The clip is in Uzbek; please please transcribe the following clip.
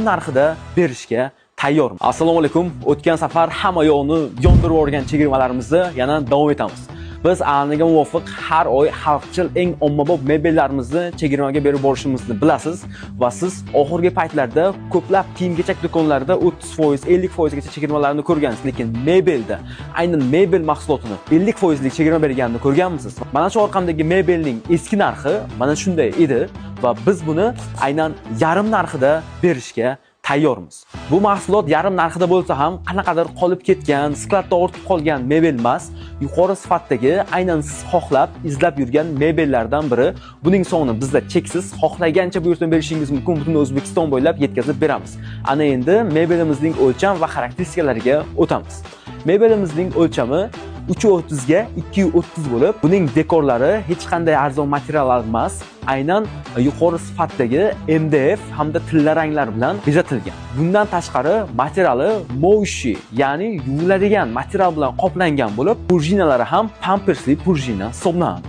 narxida berishga tayyormiz. Assalomu alaykum. O'tgan safar hamma yo'qni yondirib yuborgan chegirmalarimizni yana davom etamiz. Biz aniga muvofiq har oy xalqchil eng ommabop mebellarimizni chegirmaga berib borishimizni bilasiz va siz oxirgi paytlarda ko'plab kiyim-kechak do'konlarida 30%, 50% gacha chegirmalarni ko'rgansiz, lekin mebelda aynan mebel mahsulotini 50% lik chegirma berganini ko'rganmisiz? Mana shu orqamdagi mebelning eski narxi mana shunday edi va biz buni aynan yarim narxida berishga tayyormiz. Bu mahsulot yarim narxida bo'lsa ham qanaqadir qolib ketgan, skladda ortib qolgan mebel emas, yuqori sifatdagi, aynan siz xohlab, izlab yurgan mebellardan biri. Buning sonini bizda cheksiz, xohlagancha buyurtma berishingiz mumkin, butun O'zbekiston bo'ylab yetkazib beramiz. Ana endi mebelimizning o'lcham va xarakteristikalariga o'tamiz. Mebelimizning o'lchami 330 ga 230 bo'lib, buning dekorlari hech qanday arzon materiallar emas, aynan yuqori sifatdagi MDF hamda tilla ranglar bilan bezatilgan. Bundan tashqari materiali moishi, ya'ni yuviladigan material bilan qoplangan bo'lib, prujinalari ham pampersli prujina hisoblanadi.